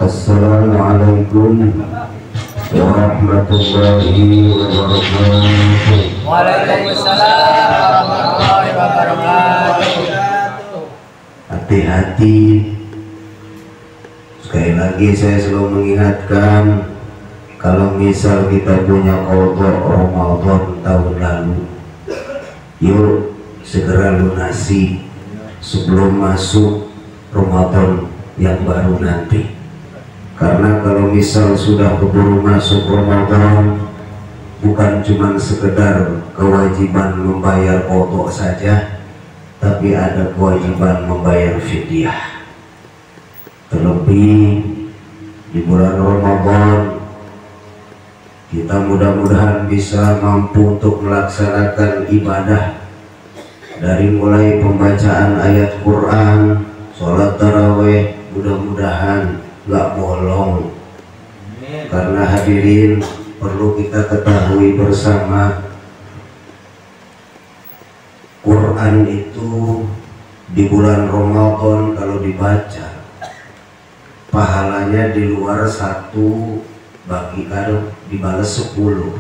Assalamualaikum warahmatullahi wabarakatuh. Waalaikumsalam warahmatullahi wabarakatuh. Hati-hati. Sekali lagi saya selalu mengingatkan, kalau misal kita punya qadha Ramadan tahun lalu, yuk segera lunasi sebelum masuk Ramadan yang baru nanti. Karena kalau misal sudah keburu masuk Ramadan, bukan cuma sekedar kewajiban membayar qadha saja, tapi ada kewajiban membayar fidyah. Terlebih di bulan Ramadan, kita mudah-mudahan bisa mampu untuk melaksanakan ibadah dari mulai pembacaan ayat Quran, sholat taraweh, mudah-mudahan nggak bolong. Karena hadirin, perlu kita ketahui bersama, Quran itu di bulan Ramadan kalau dibaca, pahalanya di luar satu bagi kalau dibalas 10.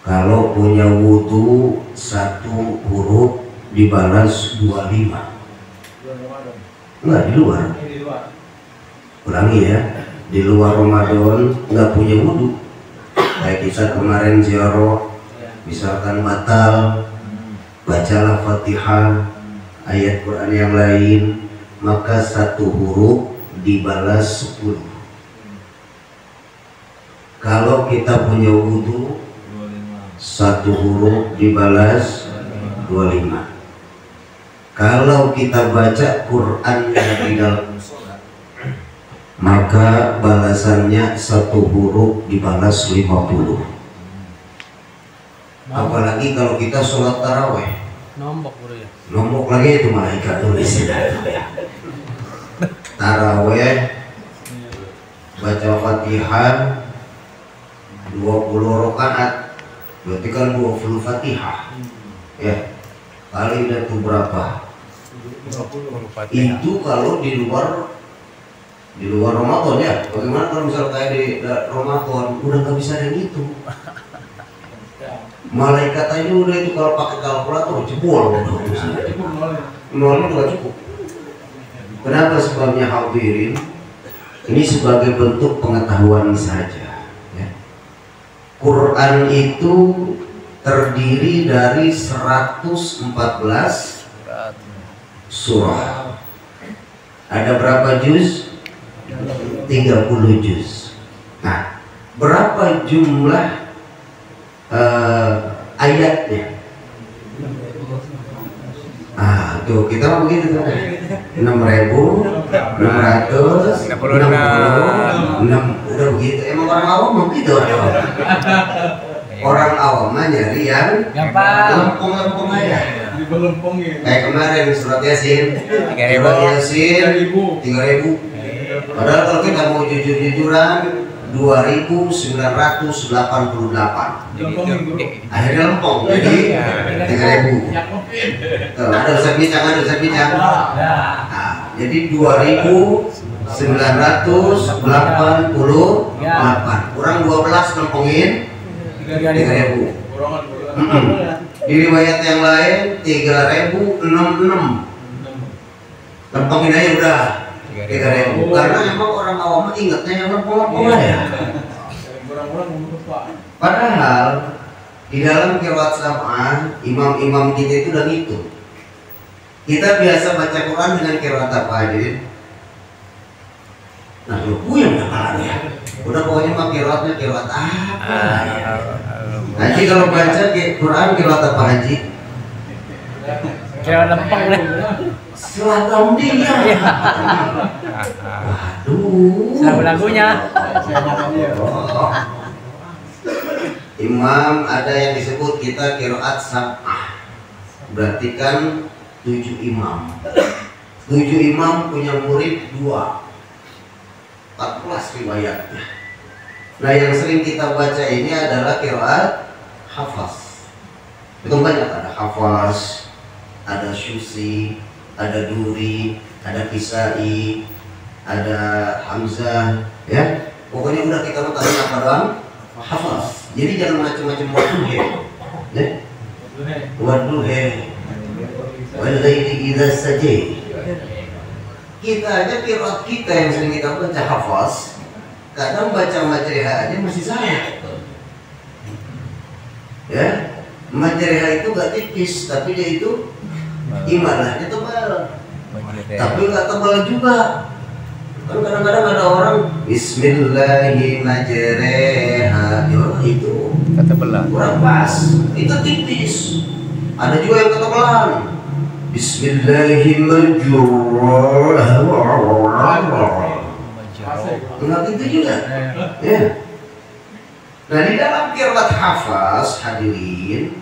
Kalau punya wudhu satu huruf dibalas 25. Enggak, di luar. Ulangi ya, di luar Ramadan nggak punya wudhu, kayak kita kemarin ziarah, misalkan batal, bacalah Fatihah, ayat Quran yang lain, maka satu huruf dibalas 10. Kalau kita punya wudhu, satu huruf dibalas 25. Kalau kita baca Quran di dalam sholat, maka balasannya satu huruf dibalas 50. Apalagi kalau kita sholat taraweh, nombok lagi itu malaikat tulis ya. Taraweh baca Fatihah 20 rakaat, berarti kan 20 Fatihah ya, kali itu berapa? 20 Fatihah. Itu kalau di luar Ramadan ya. Bagaimana kalau misal kayak di Ramadan udah nggak bisa ada yang itu, malaikat aja udah itu kalau pakai kalkulator jebol nolnya udah cukup. Kenapa? Sebabnya hadirin, ini sebagai bentuk pengetahuan saja ya. Quran itu terdiri dari 114 surah. Ada berapa juz? 30 juz. Nah, berapa jumlah ayatnya? Tuh kita mau begitu tuh. 6.666. Udah begitu. Emang orang awam begitu. Orang awam mah nyari yang lempung aja. Kayak kemarin surat Yasin 3.000. Padahal kalau kita mau jujur-jujuran 2.988. Akhirnya lempung jadi 3.000. Ada Ustaz Bicang, jadi 2.988. Kurang 12 lempungin 3.000. Di riwayat yang lain 3.066. Lempungin aja udah 3.000. Karena emang orang awam ingatnya yang lempung-lempung ya. Padahal di dalam qiraat sab'ah, imam-imam kita itu udah ngitung. Kita biasa baca Quran dengan qiraat apa aja? Nah, lu yang kepalanya. Udah pokoknya mah qiraatnya qiraat apa? Haji kalau baca Quran qiraat apa Haji? Qiraat lempeng deh. Selatan dia. Waduh. Lagunya. Imam ada yang disebut kita qiraat sab'ah. Berarti kan 7 imam. 7 imam punya murid 2. 14 riwayatnya. Nah, yang sering kita baca ini adalah qiraat hafaz. Itu banyak, ada hafaz, ada syusi, ada duri, ada kisai, ada Hamzah, ya. Pokoknya udah kita mau tahu apa doang, hafaz. Jadi jangan macam-macam wadduhe, ya. Wadduhe, walaili idza saja. Kita aja qiraat kita yang sering kita baca hafaz, kadang baca majriha aja masih salah. Ya, majriha itu gak tipis, tapi dia itu imalahnya tebal. Tapi gak tebal juga. Kan kadang-kadang ada orang Bismillahirrahmanirrahim, itu ketebelan, kurang pas, itu tipis. Ada juga yang ketebelan. Bismillahirrahmanirrahim. Enggak gitu juga. Ya. Nah, di dalam qiraat hafaz hadirin,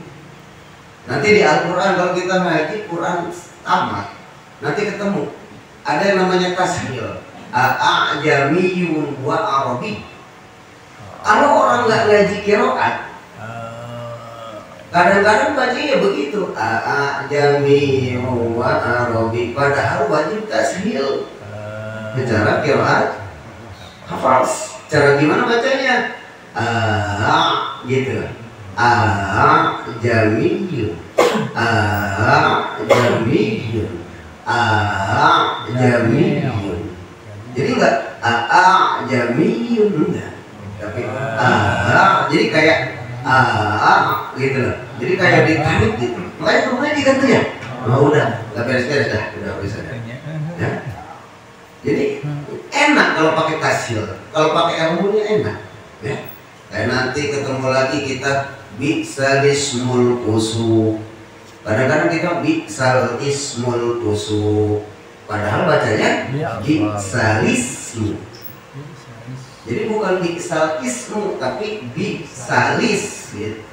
nanti di Al-Qur'an kalau kita ngaji Quran tamat, nanti ketemu ada yang namanya tashil. A'jamiyun wa Arabi. Kalau orang nggak ngaji qiraat, kadang-kadang bacanya begitu, A'jamiyun wa Arabi, padahal wajib tashil. Cara qiraat hafaz, cara gimana bacanya? Gitu. A'jamiyun, A'jamiyun, A'jamiyun. Jadi enggak A'jamiyun, enggak. Tapi jadi kayak gitu loh. Jadi kayak ditarik gitu. Makanya rumahnya diganti ya. Oh, udah, enggak beres-beres dah, udah bisa. Ya. Jadi enak kalau pakai tashil, kalau pakai ilmunya enak. Ya. Kayak nanti ketemu lagi kita bi'sal ismul fusuq. Kadang-kadang kita bi'sal ismul fusuq, padahal bacanya bi'sal ismu. Jadi bukan bi'sal ismu, tapi bi'salis gitu.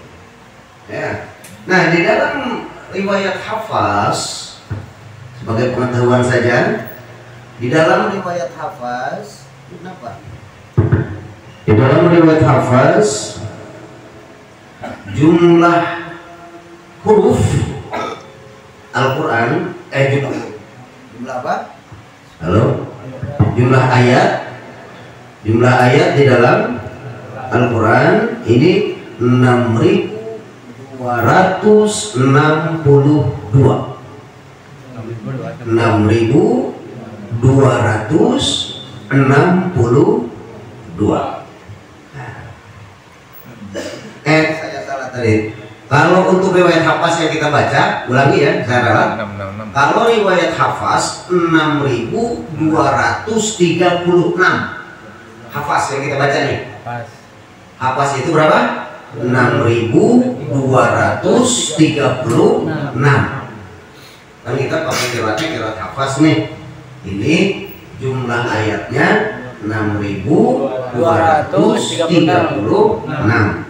Ya. Nah, di dalam riwayat hafaz, sebagai pengetahuan saja, di dalam riwayat hafaz, kenapa? Di dalam riwayat hafaz, jumlah huruf Al-Quran, jumlah apa? Halo? Jumlah ayat di dalam Al-Quran ini 6.262. 6.262. Saya salah tadi. Kalau untuk riwayat hafaz yang kita baca, ulangi ya, saya ralat. Kalau riwayat hafaz 6.236. Hafaz yang kita baca nih. Hafaz itu berapa? 6.236. Kan kita pakai qiraat hafaz nih. Ini jumlah ayatnya 6.236.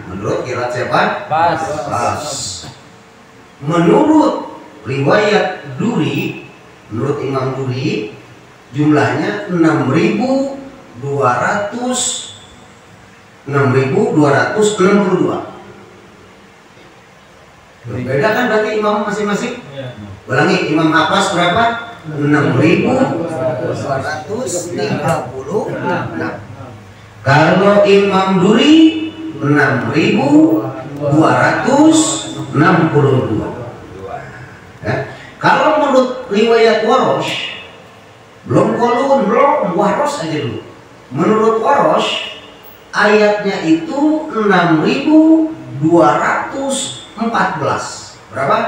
Menurut qiraat siapa? Pas. Menurut riwayat Duri, menurut Imam Duri, jumlahnya 6.262. Berbeda kan berarti imam masing-masing? Ulangi, Imam Hafaz berapa? 6.236. Kalau Imam Duri 6.262. Ya. Kalau menurut riwayat Warosh, belum kolun, belum Warosh aja dulu. Menurut Warosh, ayatnya itu 6.214. Berapa?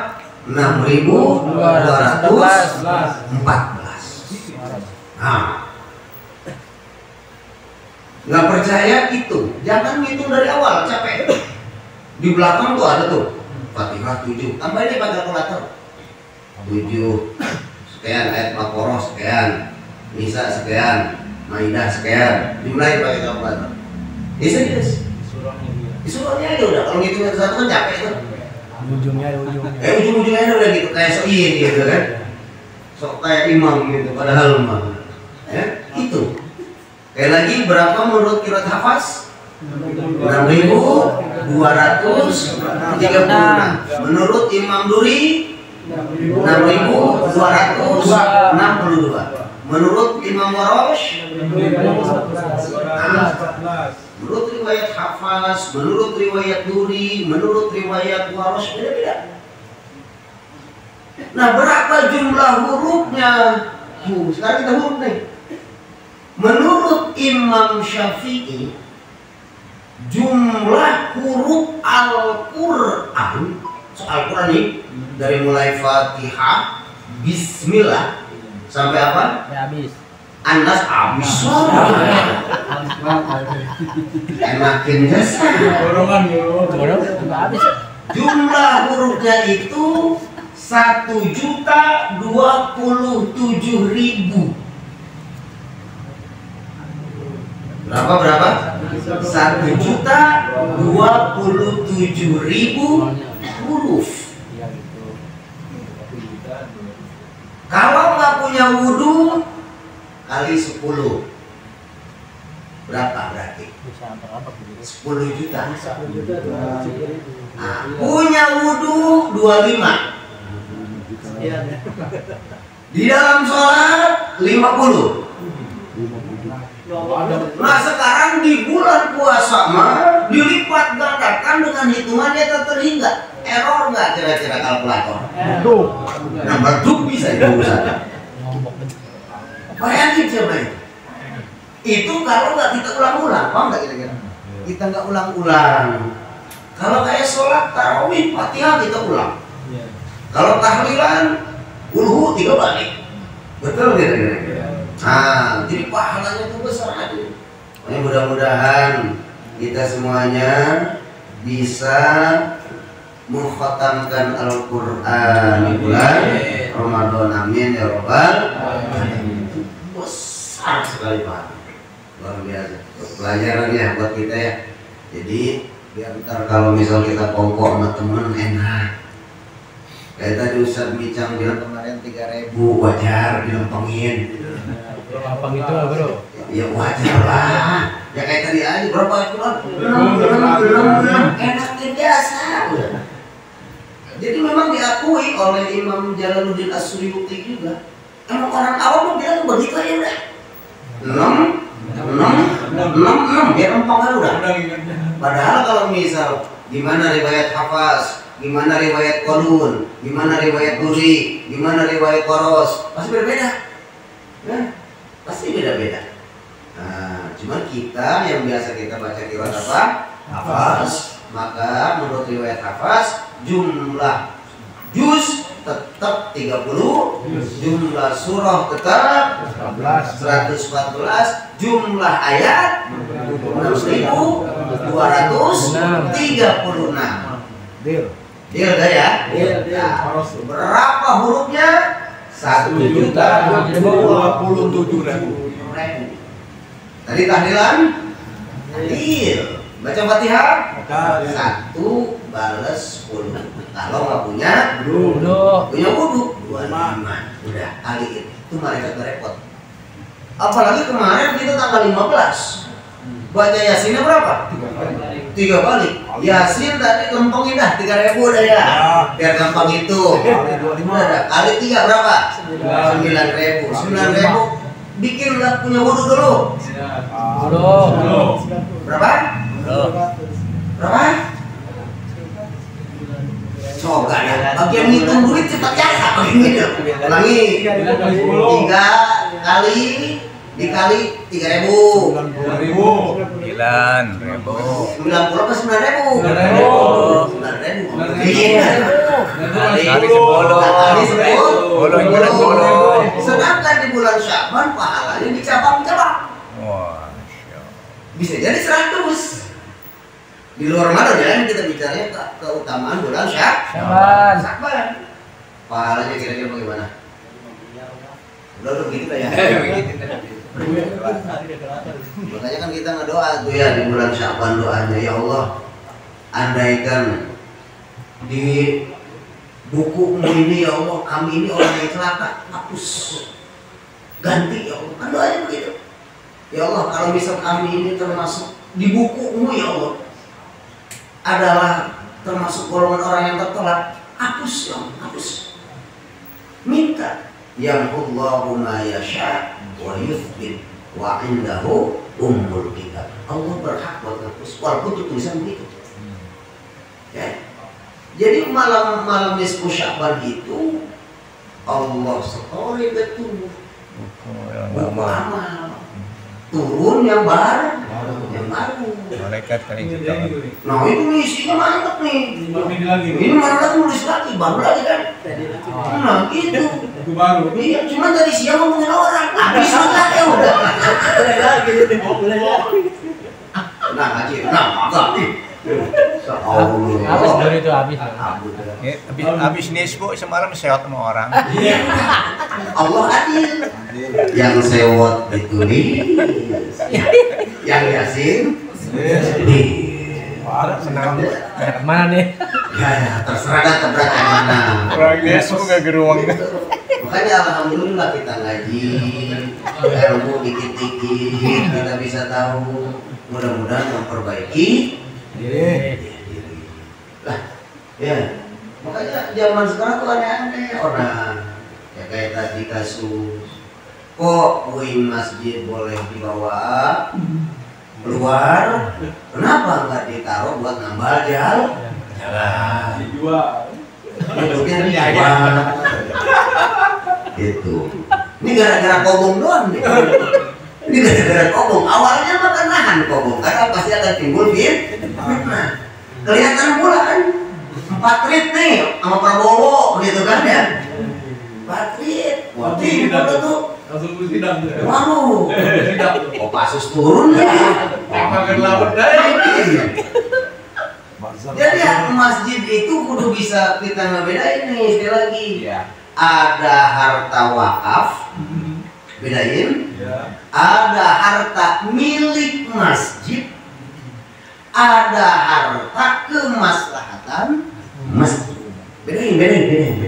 6.214. Nah, nggak percaya itu, jangan ngitung dari awal, capek. Di belakang tuh ada tuh Fatihah 7, tambah ini pakai kalkulator 7 sekian, ayat Baqarah sekian, Nisa sekian, Maidah sekian, jumlahin pakai kalkulator. Yes. Disuruhnya aja udah, kalau ngitung satu kan capek tuh. Ujung-ujungnya udah gitu, kayak soin gitu kan, sok kayak imam gitu, padahal mah ya itu. Kayak lagi berapa menurut qiraat hafaz? 6.236. Menurut Imam Duri 6.262. Menurut Imam Warash, 14. menurut riwayat Hafaz, menurut riwayat Nuri, menurut riwayat Warash beda-beda. Nah, berapa jumlah hurufnya? Sekarang kita huruf nih. Menurut Imam Syafi'i, jumlah huruf Al-Quran, Al-Quran ini dari mulai Fatihah, Bismillah sampai apa? Habis. Anas habis. Enakin jasa. Habis. Jumlah hurufnya itu 1.027.000. Berapa? 1.027.000 huruf. Kalau nggak punya wudhu kali 10, berapa berarti? 10 juta. Nah, punya wudhu 25. Di dalam sholat 50. Nah, sekarang di bulan puasa mah dilipat gandakan dengan hitungannya terhingga. Error nggak kira-kira kalkulator? Nah, berduk bisa itu Ustaz. Bayangin coba itu. Itu kalau nggak kita ulang-ulang, paham nggak kira-kira? Kita nggak ulang-ulang. Kalau kayak sholat tarawih, Fatihah kita ulang. Kalau tahlilan, ulhu 3 balik. Betul kira-kira? Nah, jadi pahalanya itu besar aja. Mudah-mudahan kita semuanya bisa mengkhatamkan Al-Quran di bulan Ramadan. Amin ya Rabbal alamin. Besar sekali Pak, luar biasa. Pelajaran ya buat kita ya. Jadi biar ntar kalau misal kita kongkong sama temen enak. Kayak tadi Ustaz Bicang bilang kemarin 3.000 wajar dilempengin. Gampang itu bro. Ya wajar lah. Ya kayak tadi aja berapa aturan? 6 enaknya biasa. Jadi memang diakui oleh Imam Jalaluddin As-Suyuti juga. Emang orang awam mau bilang begitu aja udah. 6 ya empang aja udah. Padahal kalau misal gimana riwayat Hafaz, gimana riwayat Qalun, gimana riwayat Nuri, gimana riwayat Qaros, pasti berbeda. Ya, pasti beda-beda. Nah, cuman kita yang biasa kita baca qiraat apa? Hafaz. Maka menurut riwayat Hafaz, jumlah juz tetap 30, jumlah surah tetap 114, jumlah ayat 6.236. Deal dah ya? Nah, berapa hurufnya? 1.027.000. Tadi tahlilan? Tahlil. Baca Fatihah? 1 balas 10. Kalau nggak punya wudhu 25. Udah kali itu malaikat berepot. Apalagi kemarin kita tanggal 15. Baca Yasinnya berapa? 3 balik. Yasin tadi gampangin dah 3.000 udah ya. Biar gampang itu. Udah kali 3 berapa? 9.000. 9.000 bikin nggak punya wudhu dulu. Berapa? Berapa? Coba ya. Bagian ngitung duit cepat ya. Ulangi. 3 kali dikali 3.000. 9.000. 90 apa 9.000? 9.000. Kali 10. Kali 10. 10. Sedangkan di bulan Syaban pahalanya dicabang-cabang. Bisa jadi 100. Di luar Ramadan ya, kita bicaranya keutamaan bulan Syaban. Pahalanya kira-kira bagaimana? Udah begitu lah ya. Makanya kan kita ngedoa tuh ya di bulan Syaban, doanya ya Allah, andaikan di bukumu ini ya Allah, kami ini orang yang celaka, hapus, ganti ya Allah. Kan doanya begitu. Ya Allah, kalau misal kami ini termasuk di bukumu ya Allah adalah termasuk golongan orang yang tertolak, hapus ya Allah, hapus. Minta yamhullahu ma yasha wa yuthbit wa indahu ummul kitab. Allah berhak buat ngapus walaupun itu tulisan begitu. Ya. Jadi malam nisfu Sya'ban itu Allah setori betul buku amal turun yang baru. Malaikat kali itu. Nah itu isinya mantap nih. Ini malah tulis lagi, baru lagi kan. Nah gitu. Itu baru. Iya, cuma tadi siang ngomongin orang, habis enggak ya udah. Nah haji, nah enggak nih. Habis baru itu habis. Habis nisfu semalam sewot sama orang. Allah adil. Yang sewot ditulis, yang yasin Senang. Mana nih? ya terserah dah keberatan mana. Orang nisfu gak geruang. Makanya alhamdulillah kita ngaji, ilmu dikit-dikit kita bisa tahu. Mudah-mudahan memperbaiki diri. Lah, ya. Makanya zaman sekarang tuh aneh-aneh orang. Ya kayak tadi kasus, kok puing masjid boleh dibawa keluar, kenapa nggak ditaruh buat nambal jalan? Dijual. Hidupnya dijual. Gitu. Ini gara-gara kobong doang nih. Ini gara-gara kobong. Awalnya mah kan nahan kobong, karena pasti akan timbul fitnah. Kelihatan pula kan 4 tweet nih sama Prabowo gitu kan ya. 4 tweet. Wah, itu tuh. Langsung sidang. Waduh. Kopassus turun ya. Makan laut deh. Jadi masjid itu kudu bisa kita ngebedain nih sekali lagi. Iya. Ada harta wakaf, bedain. Iya. Ada harta milik masjid, ada harta kemaslahatan masjid. Bedain.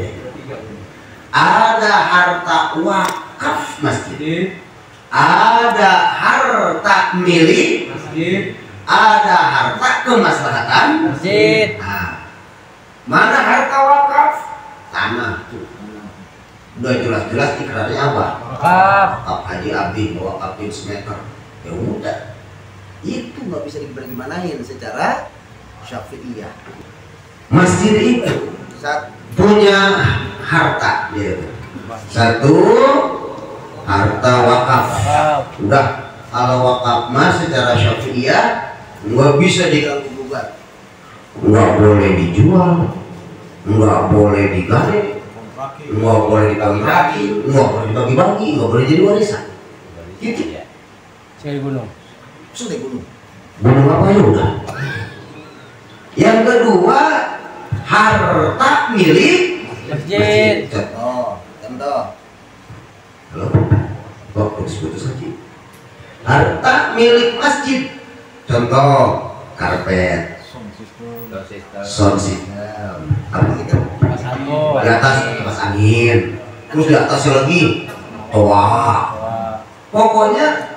Ada harta wakaf masjid, ada harta milik Masjid. ada harta kemaslahatan Masjid. Nah, mana harta wakaf? Tanah tuh. Udah jelas-jelas ikrarnya apa? Wakaf. Wakaf haji abdi, wakafin semeter. Ya udah. Itu nggak bisa digimanain secara syafi'iyah. Masjid itu punya harta gitu. Satu harta wakaf. Udah, kalau wakaf mas secara syafi'iyah nggak bisa diganggu gugat, nggak boleh dijual, nggak boleh digali, nggak boleh dibagi-bagi, nggak boleh dibagi-bagi, nggak boleh jadi warisan. Gitu. Saya di gunung. Sudah gunung apa ya udah. Yang kedua harta milik Masjid. Contoh. Halo, kok putus-putus lagi? Harta milik masjid. Contoh karpet, sound system, apa gitu? Pas aku. Di atas kipas angin, terus di atasnya lagi toa. Pokoknya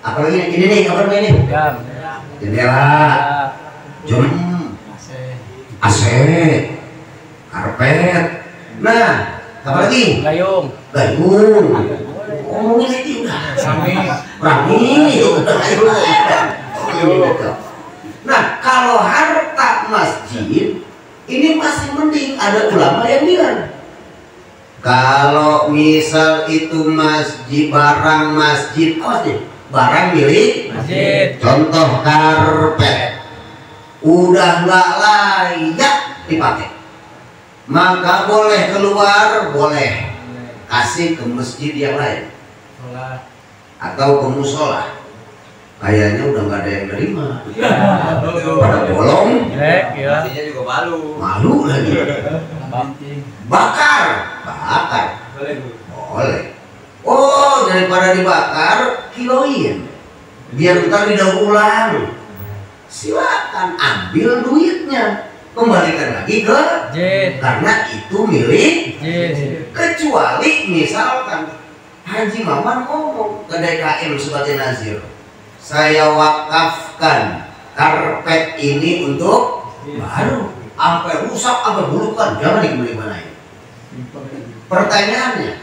apa lagi ini nih, apa namanya ini? Jam. Jendela, jam, AC, karpet. Nah, apa lagi? Gayung. Gayung. Ngomongin itu udah. Rami udah. Nah, kalau harta masjid ini masih mending, ada ulama yang bilang kalau misal itu masjid, barang masjid, awas deh, barang milik Masjid. contoh karpet udah nggak layak dipakai, maka boleh keluar, boleh kasih ke masjid yang lain atau ke musola. Kayaknya udah nggak ada yang terima, pada bolong, Jelek ya. Masjidnya juga malu. malu lagi. Bakar boleh. Oh, daripada dibakar kiloin, biar ntar didaur ulang. Silakan ambil duitnya, kembalikan lagi ke Masjid. karena itu milik. Masjid. Kecuali misalkan Haji Maman ngomong ke DKM sebagai nazir, saya wakafkan karpet ini untuk baru, sampai rusak, sampai bulukan, jangan dikembalikan. Pertanyaannya,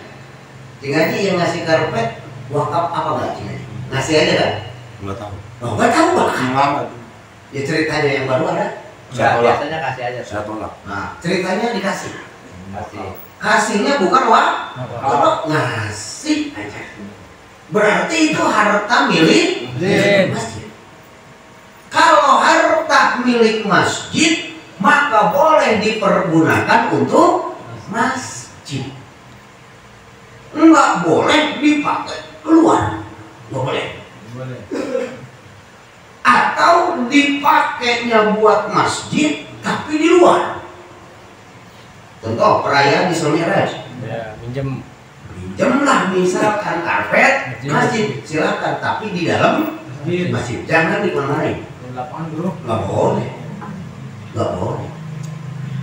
Cing Haji yang ngasih karpet wakaf apa enggak Cing Haji? Ngasih aja kan? Nggak tahu. Oh, enggak tahu Pak. Lama tuh. Ya ceritanya yang baru ada. Saya tolak. Biasanya kasih aja. Saya tolak. Nah, ceritanya dikasih. Kasih. Kasihnya bukan wakaf, ngasih aja. Berarti itu harta milik masjid. Kalau harta milik masjid, maka boleh dipergunakan untuk masjid. Enggak boleh dipakai keluar. Enggak boleh. Atau dipakainya buat masjid tapi di luar. Contoh perayaan Isra Mi'raj. Ya, minjem. Pinjamlah misalkan karpet masjid, silakan, tapi di dalam masjid. Jangan di mana-mana. Lapangan bro. Nggak boleh. Nggak boleh.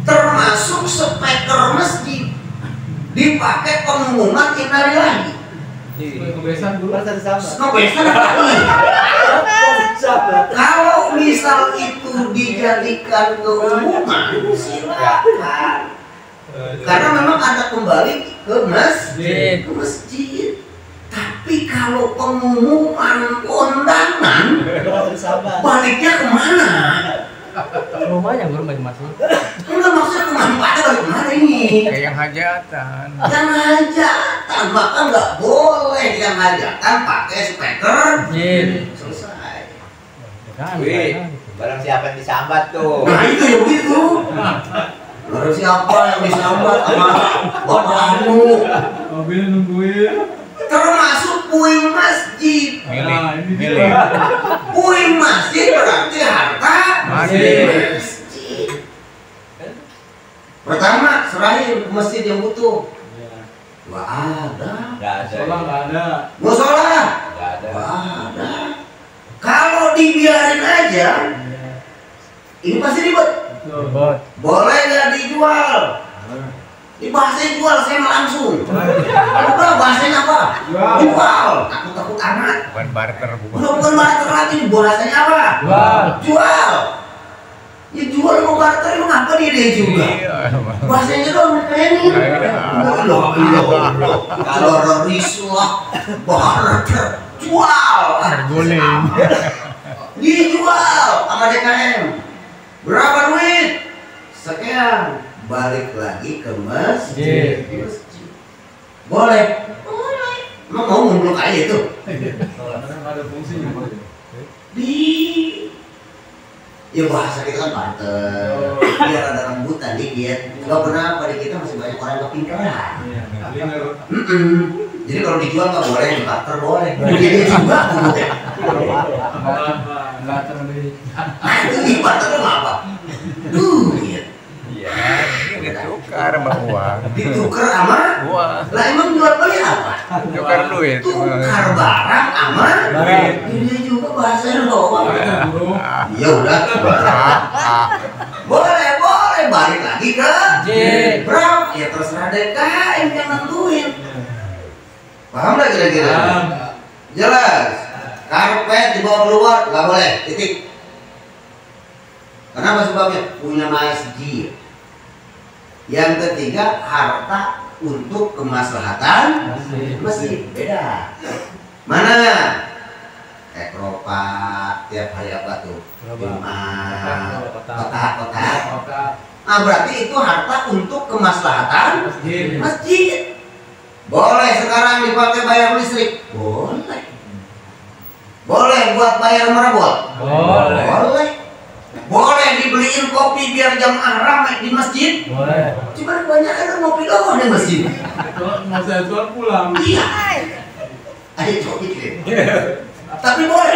Termasuk speaker masjid dipakai pengumuman innalillahi. Kebiasaan dulu. Kebiasaan kalau misal itu dijadikan keumuman, silakan. Karena memang ada kembali ke masjid. Tapi kalau pengumuman kondangan, baliknya kemana? Rumahnya baru balik masuk. Enggak, maksudnya kemanfaatnya balik kemana ini? Kayak yang hajatan. Yang hajatan, maka nggak boleh yang hajatan pakai speaker. Selesai. Kan. Wih, barang siapa yang disambat tuh? Nah itu ya begitu. Barang siapa yang disambat sama bapakmu? Mobil nungguin. Termasuk puing masjid. Milih. Puing masjid berarti harta Masjid. masjid. Pertama, serahin ke masjid yang butuh. Nggak ada. Nggak ada. Sekolah nggak ada. Musola. Nggak ada. Nggak ada. Kalau dibiarin aja, ini pasti ribet. Bot. Boleh nggak dijual? Di bahasa jual, saya mah langsung. Udah bahasanya apa? Jual. Takut amat. Bukan barter, bukan. Bukan barter lagi, bahasanya apa? Jual. Ya jual mau barter, emang apa dia juga? Bahasanya dong dikerenin. Kalau rislah, barter, jual. Terguling. Dijual sama DKM. Berapa duit? Sekian. Balik lagi ke masjid. Boleh. Boleh. Emang mau ngumpul kayak itu? Nggak ada fungsinya. Ya bahasa kita kan barter. Biar ada rambutan dikit. Gak kenapa di kita masih banyak orang yang pinteran. Jadi kalau dijual nggak boleh, di barter boleh. Jadi juga kemudian. Nggak terlalu. Itu di barter itu apa? Duit. Iya, ditukar sama uang. Ditukar sama? Uang. Lah emang jual beli apa? Tukar duit. Tukar barang sama Duit. ini juga bahasanya doang. Ya udah. Boleh balik lagi ke berapa? Ya terserah DKM yang nentuin. Paham nggak kira-kira? Jelas. Karpet dibawa keluar nggak boleh. Titik. Kenapa sebabnya? Punya masjid. Yang ketiga, harta untuk kemaslahatan masjid. Beda. Mana? Ekropat tiap hari apa tuh? Kotak. Nah berarti itu harta untuk kemaslahatan masjid. Boleh sekarang dipakai bayar listrik? Boleh. Boleh buat bayar marabot? Boleh. Boleh dibeliin kopi biar jamaah ramai di masjid? Boleh. Cuma banyak kan ngopi doang di masjid. Mau saya jual pulang. Iya. Ayo coba pikir. Tapi boleh.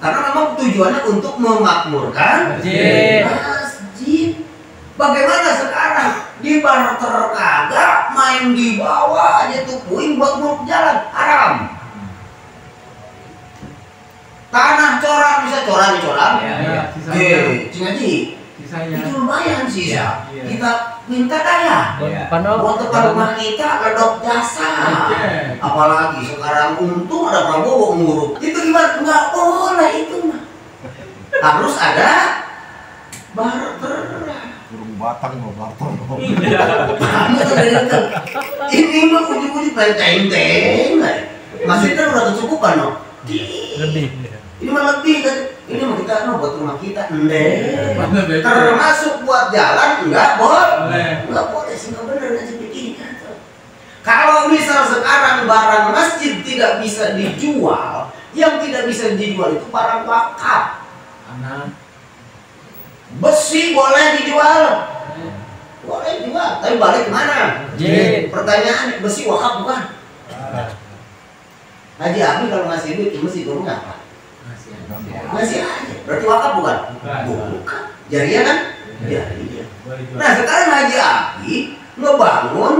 Karena memang tujuannya untuk memakmurkan masjid. Bagaimana sekarang? Di barter kagak, main di bawah aja tuh puing buat muluk jalan, haram. Tanah corak bisa corak. Ya, sisanya. Cingaji. Sisanya. Itu lumayan sih ya. Iya. Kita minta kaya. Buat depan rumah kita ledok jasa. Apalagi sekarang untung ada Prabowo nguruk. Itu gimana? Nggak boleh itu mah. Harus ada barter. Batang mau Bartol. Kamu tuh dari itu. Ini mah ujung-ujung main teng-teng. Maksudnya udah kecukupan no. Lebih. Ini mah lebih kan. Ini mah kita no buat rumah kita. Termasuk buat jalan enggak boleh. Enggak boleh sih, enggak benar aja pikirkan. Kalau misal sekarang barang masjid tidak bisa dijual, yang tidak bisa dijual itu barang wakaf. Besi boleh dijual, boleh dijual, tapi balik kemana? Pertanyaan, besi wakaf bukan? Haji Abi kalau ngasih duit mesti turun apa? Ngasih aja, berarti wakaf bukan? Bukan, jariah kan? Jariah. Nah sekarang Haji Abi ngebangun,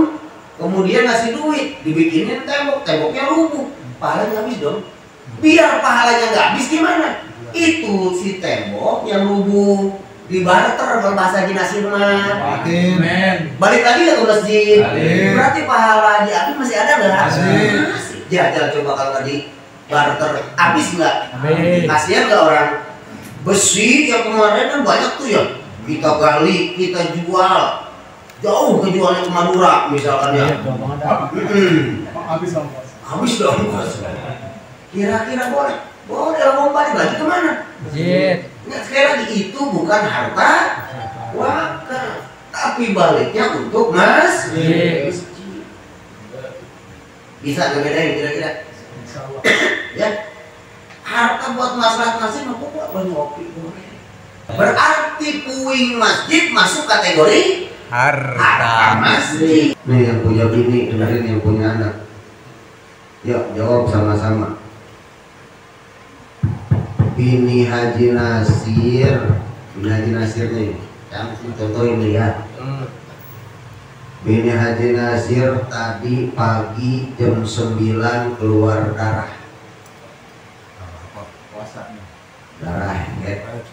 kemudian ngasih duit, dibikinin tembok, temboknya rubuh, pahalanya habis dong. Biar pahalanya nggak habis gimana? Itu si tembok yang rubuh di barter kalau bahasa dinasir mah. Balik lagi ke masjid. Berarti pahala Haji Abi masih ada nggak? Masih. Jajal coba kalau tadi barter habis nggak? Kasihan nggak orang? Besi yang kemarin kan banyak tuh ya. Kita gali, kita jual. Jauh kejualnya ke Madura misalkan ya. Habis dong. Kira-kira boleh? Boleh lah, mau balik lagi kemana? Nah, sekali lagi itu bukan harta wakaf, tapi baliknya untuk masjid. Bisa ngebedain kira-kira? Ya, harta buat masalah masjid mau boleh ngopi boleh. Berarti puing masjid masuk kategori harta masjid. Nih yang punya bini, dengerin yang punya anak. Yuk jawab sama-sama. Bini Haji Nasir nih, yang contoh ini ya. Bini Haji Nasir tadi pagi jam 9 keluar darah. Darah head.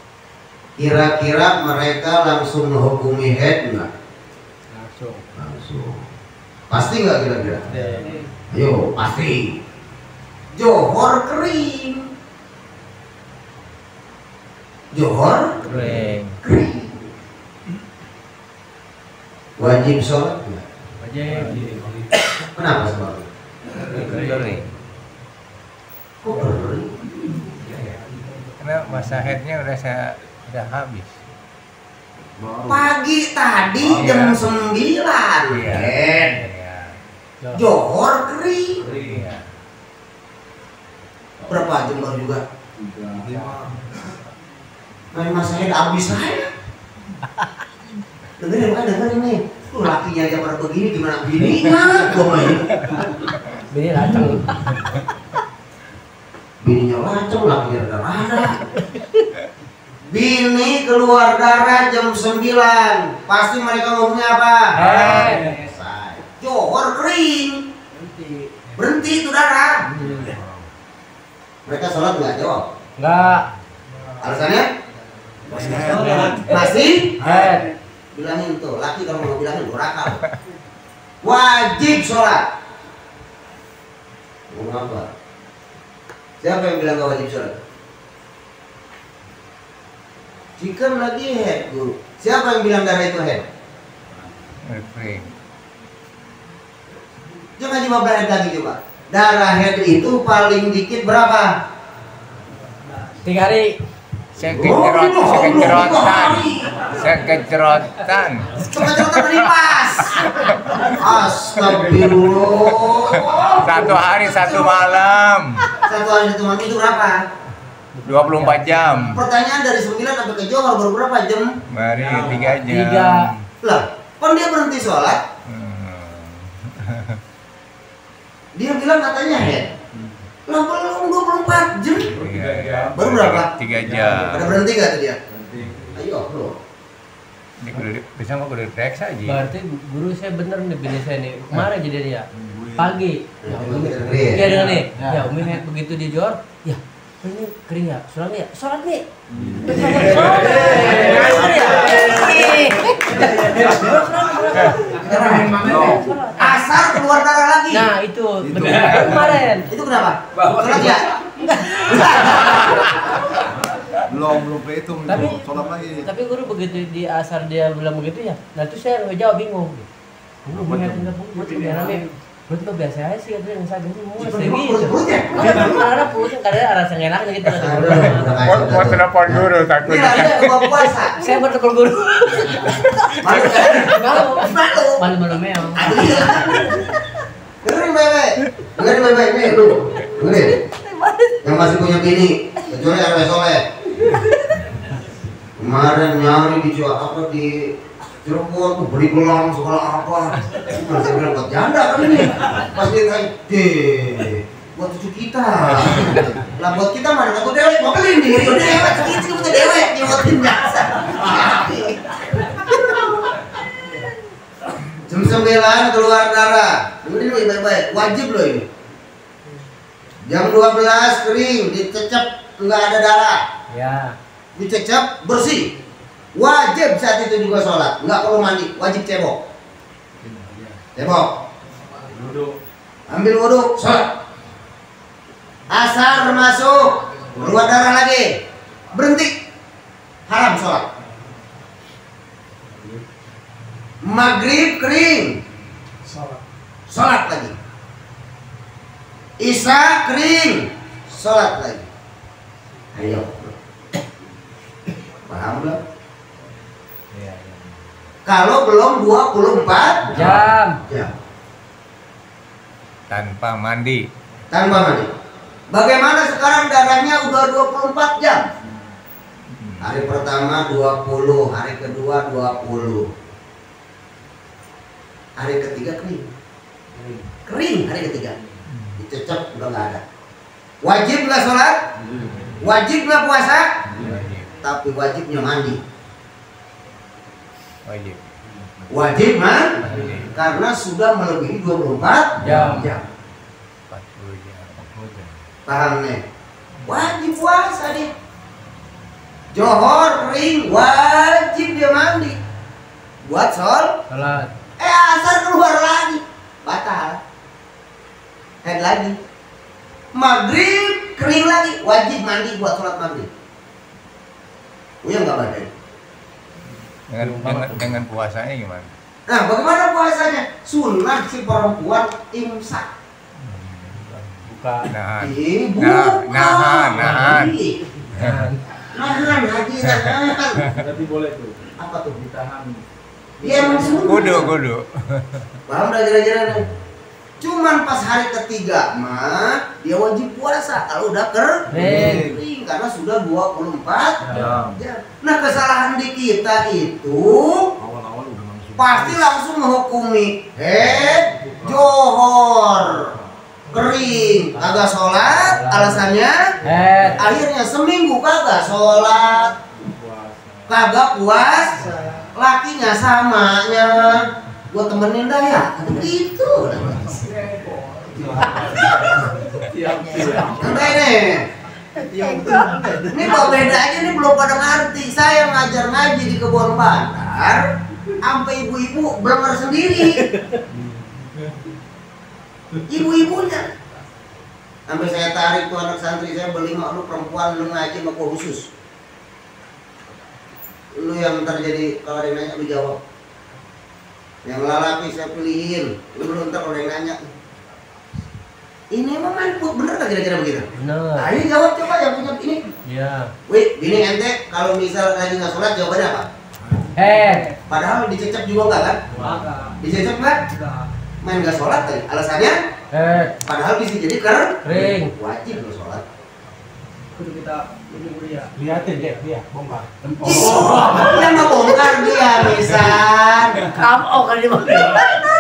Kira-kira mereka langsung menghukumi head nggak? Langsung. Pasti nggak kira-kira? Ayo pasti. Johor kering. Johor kering. Wajib sholat nggak? Wajib. Kenapa sebabnya? Kering. Kok kering? Karena masa headnya udah habis. Pagi tadi jam 9 head. Johor kering. Berapa jam baru juga? Main masa head habis saya. Dengerin nih. Lakinya aja pada begini gimana bininya? Gua main. Bini laceng. Bininya laceng, lakinya ada. Bini keluar darah jam 9. Pasti mereka ngomongnya apa? Johor kering. Berhenti itu darah. Mereka sholat nggak jawab? Nggak. Alasannya? Masih? Bilangin tuh, laki kalau mau bilangin berakal. Wajib sholat. Ngomong apa? Siapa yang bilang gak wajib sholat? Jika lagi head guru. Siapa yang bilang darah itu head? Coba 15 head lagi coba. Darah head itu paling dikit berapa? 3 hari. Sekecerotan. Kecepatan beripas. Astagfirullah. 1 hari 1 malam. 1 hari 1 malam itu berapa? 24 jam. Pertanyaan dari 9 sampai ke Johor baru berapa jam? Mari 3 jam. Lah, kan dia berhenti sholat. Dia bilang katanya head. Lah belum 24 jam. Baru berapa? 3 jam. Ada berhenti gak tuh dia? Ayo, bro. Ini bisa kok udah periksa aja. Berarti guru saya bener nih bini saya nih. Kemarin jadi dia pagi. Ya Umi. Iya. Iya dengan nih. Ya Umi head begitu di Johor. Ya ini kering ya. Sholat nih. Sholat nih. Asar keluar darah lagi. Nah itu benar kemarin. Itu kenapa? Sholat ya? belum kehitung Tapi- itu sholat lagi. Tapi guru begitu di asar dia bilang begitu ya. Nah terus saya jawab bingung. Apa tuh? Buat lo biasa aja sih katanya yang saya mau Cuma segitu. perut ya? Karena pusing karena rasa enaknya gitu. Mau telepon guru takut. Ini aja buka puasa. Saya bertekun guru. Malu kan? Malu. Malu-malu meong. Aduh, iya. Dengerin bebe. Dengerin bebe. Ini lu. Dengerin. Yang masih punya bini. Kecuali RW Soleh. Kemarin nyari di apa di Cirebon tuh beli gelang sekolah apa? Masih bilang buat janda kan ini. Pas dia tanya, buat cucu kita. Lah buat kita mana satu dewek mau beli nih. Dewek segitu kita dewek nyewatin jasa. Jam 9 keluar darah. Ini loh baik-baik, wajib loh ini. Jam 12 kering, dicecep enggak ada darah. Ya. Dicecep bersih. Wajib saat itu juga sholat, nggak perlu mandi, wajib cebok. Cebok, Duduk. ambil wudhu, sholat. Asar masuk, keluar darah lagi, berhenti, haram sholat. Maghrib kering, sholat lagi. Isya kering, sholat lagi. Ayo, paham belum? Kalau belum 24 Jam. jam Tanpa mandi. tanpa mandi. Bagaimana sekarang darahnya udah 24 jam? Hari pertama 20, hari kedua 20. Hari ketiga kering. Kering hari ketiga. Dicecep udah nggak ada. Wajib nggak sholat? Wajib nggak puasa? Tapi wajibnya mandi. Wajib. Wajib mandi. Karena sudah melebihi 24 Jam. 40 jam. Paham nih? Wajib puasa nih. Johor kering, wajib dia mandi. Buat Salat. asar keluar lagi, batal. Head lagi. Maghrib kering lagi, wajib mandi buat sholat maghrib. Punya nggak badan? Dengan puasanya gimana? Nah, bagaimana puasanya? Sunnah si perempuan imsak. Buka. Nahan. Ibu, Nahan. nahan, haji nahan. Berarti boleh tuh. Apa tuh? Ditahan. Dia emang sunnah. Kudu. Paham dah kira-kira nih? Cuman pas hari ketiga mah dia wajib puasa kalau udah kering karena sudah 24 jam. Nah, kesalahan di kita itu Awal-awal udah langsung. pasti langsung menghukumi johor kering kagak sholat, alasannya akhirnya seminggu kagak sholat, kagak puas, lakinya samanya gua temenin dah ya, gitu. Santai nih. Ini kok beda aja nih, belum pada ngerti. Saya ngajar ngaji di Kebon Bandar, sampai ibu-ibu belengar sendiri. Ibu-ibunya. Sampai saya tarik tuh anak santri saya berlima, lu perempuan lu ngaji sama gua khusus. Lu yang ntar jadi kalau ada yang nanya lu jawab. Yang lelaki saya pilihin, lu ntar kalau ada yang nanya. Ini emang manput, bener gak kira-kira begitu? Bener. Ayo jawab coba yang punya ini. Iya. Wih, bini ente kalau misal lagi nggak sholat jawabannya apa? Padahal dicecep juga enggak kan? Dicecep nggak? Main nggak sholat tadi. Alasannya? Padahal bisa jadi Kering. wajib lo sholat. Kudu kita kuliah. Liatin dia bongkar. Yang mau bongkar dia misal. Kamu kan di mana?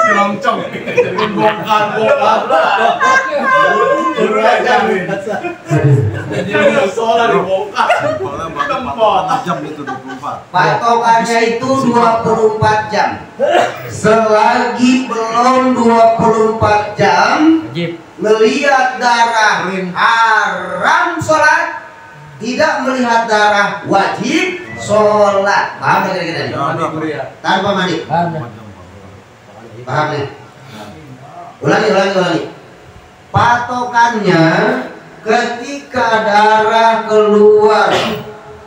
Nyelongcong. Bongkar. Dulu aja. Jadi lu sholat dibongkar. Tempot. Jam itu 24. Patokannya itu 24 jam. Selagi belum 24 jam, Wajib. melihat darah haram sholat, tidak melihat darah wajib sholat. Paham gak kira-kira? Tanpa mandi. Paham. Paham nih? Ulangi. Patokannya ketika darah keluar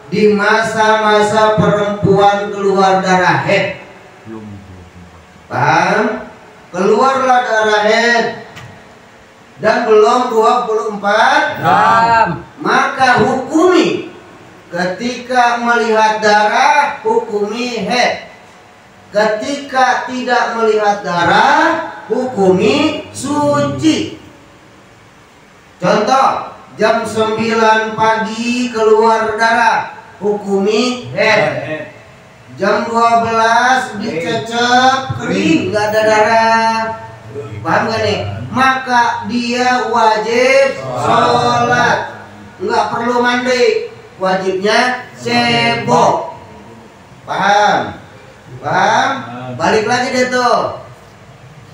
di masa-masa perempuan keluar darah haid. Belum. Paham? Keluarlah darah haid dan belum 24 jam. maka hukumi. Ketika melihat darah, hukumi haid. Ketika tidak melihat darah, hukumi suci. Contoh, jam 9 pagi keluar darah, hukumi haid. Jam 12 dicecep kering, nggak ada darah. Paham gak nih? Maka dia wajib sholat, nggak perlu mandi. Wajibnya sibuk. Paham? Paham? Balik lagi deh tuh.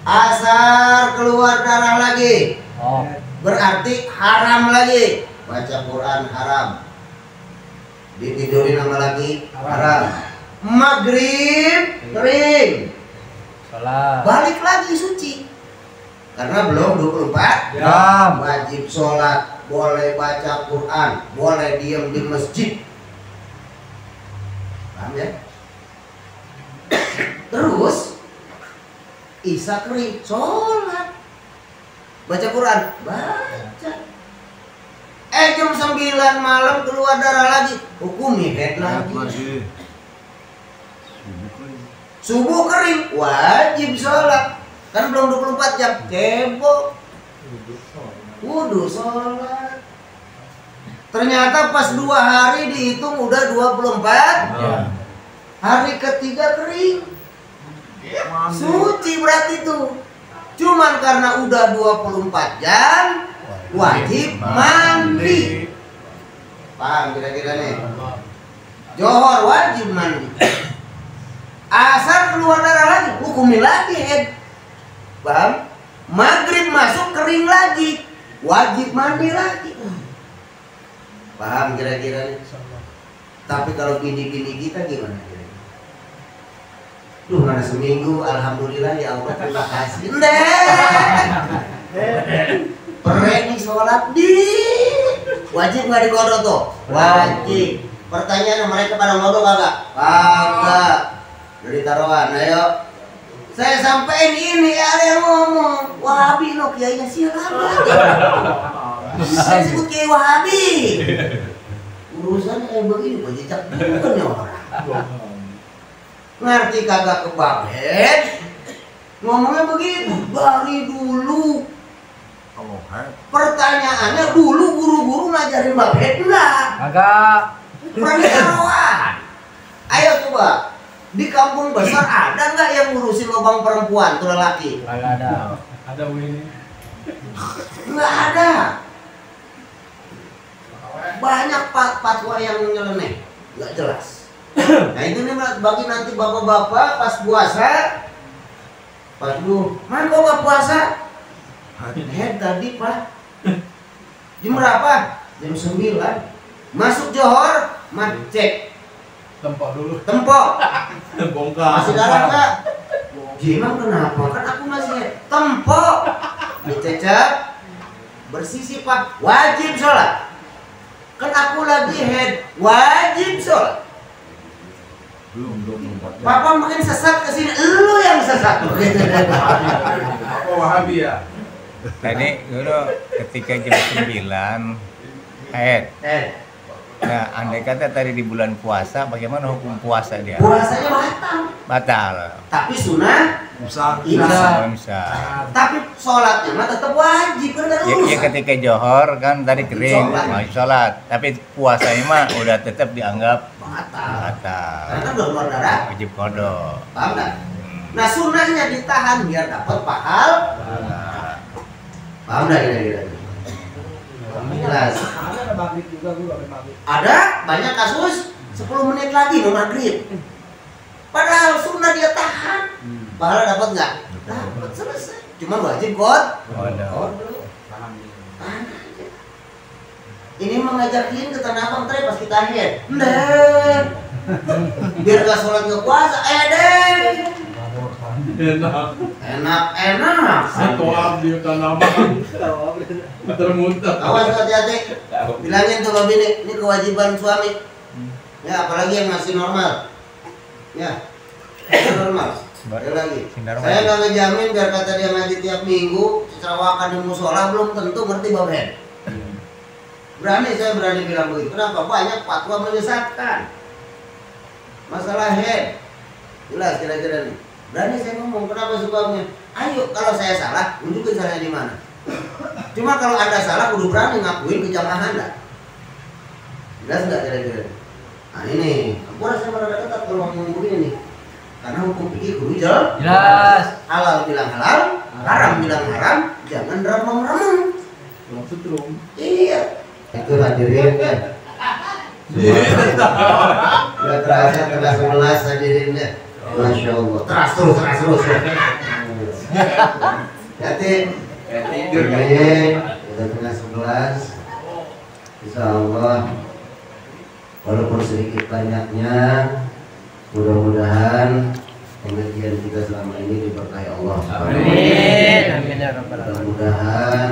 Asar keluar darah lagi, Oh, berarti haram lagi. Baca Quran haram, ditidurin sama lagi haram. Maghrib kering, sholat. balik lagi suci. Karena belum 24 Jam. wajib sholat, boleh baca Quran, boleh diam di masjid. Paham ya? Terus Isya kering, sholat, baca Quran, baca. Jam 9 malam keluar darah lagi, hukumi haid lagi. Lagi. Subuh kering. Subuh kering, wajib sholat. Kan belum 24 jam, cebok. Wudu sholat. Ternyata pas 2 hari dihitung udah 24. Ya. Hari ketiga kering, Mandi. suci berarti tuh. Cuman karena udah 24 jam, wajib mandi. Paham kira-kira nih? Johor wajib mandi. Asar keluar darah lagi, hukumi lagi haid. Paham? Maghrib masuk kering lagi, wajib mandi lagi. Paham kira-kira nih? Tapi kalau bini-bini kita gimana kira-kira? Duh, mana seminggu, alhamdulillah ya Allah, terima kasih. Perek nih sholat di wajib nggak dikodok tuh? Wajib. Pertanyaan mereka pada ngodok kagak? Kagak. Dari taruhan, ayo. Saya sampein ini ada yang ngomong Wahabi no kiainya siapa? Saya sebut kiai Wahabi. Urusannya kayak begini, bejejak juga nih orang. Ngerti kagak kebabet? Ngomongnya begitu dari dulu. Kalau haid. Pertanyaannya dulu guru-guru ngajarin babet enggak? Agak. Pernah taruhan. Ayo coba. Di kampung besar ada nggak yang ngurusin lubang perempuan tuh lelaki? Agak ada. Ada Winnie. Nggak ada. Banyak fatwa yang nyeleneh, nggak jelas. Nah itu nih bagi nanti bapak-bapak pas puasa, pas lu, man kok nggak puasa? Haid tadi pak. Jam berapa? Jam 9. Masuk Johor, man cek. Tempok dulu. Tempok. Bongkar. Masih darah nggak? Gimana kenapa? Kan aku masih tempok. Dicecep. Bersisi pak. Wajib sholat. Kan aku lagi head. Wajib sholat. Belum 24 jam. Papa makin sesat kesini. Lu yang sesat. Apa Wahabi ya? Tadi dulu ketika jam 9 haid. Nah, andai kata tadi di bulan puasa, bagaimana hukum puasa dia? Puasanya batal. Batal. Tapi sunnah. Bisa. Bisa. Bisa. Tapi sholatnya mah tetap wajib. Kan ada Ya, ya urusan. ketika Johor kan tadi kering, Sholat. mau sholat. Tapi puasanya mah udah tetap dianggap Batal. batal. Karena kan belum keluar darah. Wajib kodok. Paham nggak? Nah sunnahnya ditahan biar dapat pahal. Paham nggak kira-kira? Jelas. Ada maghrib juga, gue gak maghrib. Ada banyak kasus 10 menit lagi mau maghrib. Padahal sunnah dia tahan. Pahala dapat nggak? Dapat, selesai. Cuma wajib Kodok. kodok. Tahan aja. Ini mengajakin ke Tanah Abang tadi pas kita akhir. Ndek. Biar gak sholat nggak puasa. Deh. Enak. Enak. Satu abdi tanaman. Muter-muter. Awas hati-hati. Bilangin tuh Babi ini kewajiban suami. Ya, apalagi yang masih normal. Ya, masih normal. Sekali lagi. Saya nggak ngejamin biar kata dia ngaji tiap minggu, cerawakan di musola belum tentu ngerti bab head. Saya berani bilang begitu. Kenapa? Banyak fatwa menyesatkan. Masalah head. Jelas kira-kira nih. Berani saya ngomong, kenapa sebabnya? Ayo, kalau saya salah, tunjukin saya di mana. Cuma kalau Anda salah, kudu berani ngakuin kejamaah Anda. Jelas nggak kira-kira? Nah ini, aku rasa merada ketat kalau ngomong begini nih. Karena hukum fikih kudu jelas. Halal bilang halal, haram bilang haram, jangan remeng-remeng. Langsung. Iya. Itu hadirin kan. Sudah terasa tengah 11 hadirin ya. Masya Allah. Teras terus ya. Hati. Tidur kayaknya. Sudah tengah 11. Insya Allah. Walaupun sedikit banyaknya, mudah-mudahan pengajian kita selama ini diberkahi Allah. Amin ya rabbal alamin. Mudah-mudahan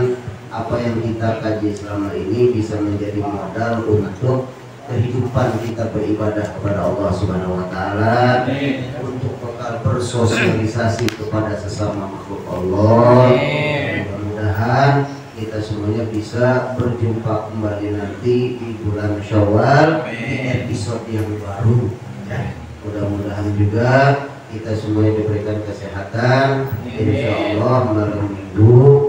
apa yang kita kaji selama ini bisa menjadi modal untuk kehidupan kita beribadah kepada Allah Subhanahu wa taala, untuk bekal bersosialisasi kepada sesama makhluk Allah. Mudah-mudahan kita semuanya bisa berjumpa kembali nanti di bulan Syawal di episode yang baru. Mudah-mudahan juga kita semuanya diberikan kesehatan. Insya Allah malam minggu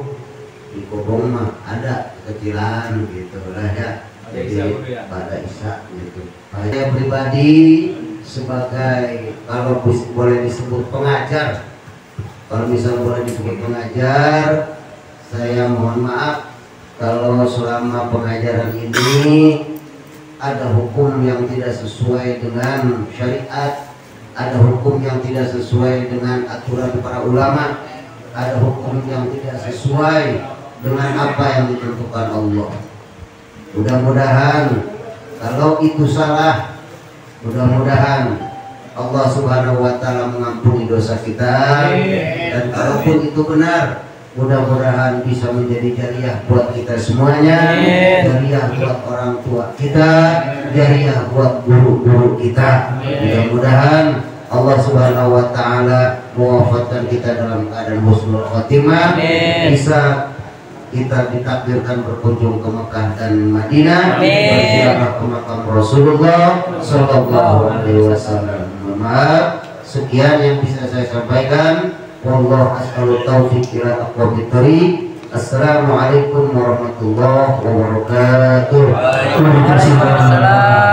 di Kobong mah ada kecilan gitu lah ya. Jadi pada Isya gitu. Saya pribadi sebagai kalau boleh disebut pengajar, kalau misalnya boleh disebut pengajar, saya mohon maaf kalau selama pengajaran ini ada hukum yang tidak sesuai dengan syariat, ada hukum yang tidak sesuai dengan aturan para ulama, ada hukum yang tidak sesuai dengan apa yang ditentukan Allah. Mudah-mudahan kalau itu salah, mudah-mudahan Allah Subhanahu wa taala mengampuni dosa kita. Dan kalaupun itu benar, mudah-mudahan bisa menjadi jariah buat kita semuanya, jariah buat orang tua kita, jariah buat guru-guru kita. Mudah-mudahan Allah Subhanahu wa taala mewafatkan kita dalam keadaan husnul khotimah, bisa kita ditakdirkan berkunjung ke Mekah dan Madinah, berziarah ke makam Rasulullah Sallallahu Alaihi Wasallam. Maaf, sekian yang bisa saya sampaikan. Wallahu as'alu taufiq ila aqwamit thariq. Assalamualaikum warahmatullahi wabarakatuh. Waalaikumsalam.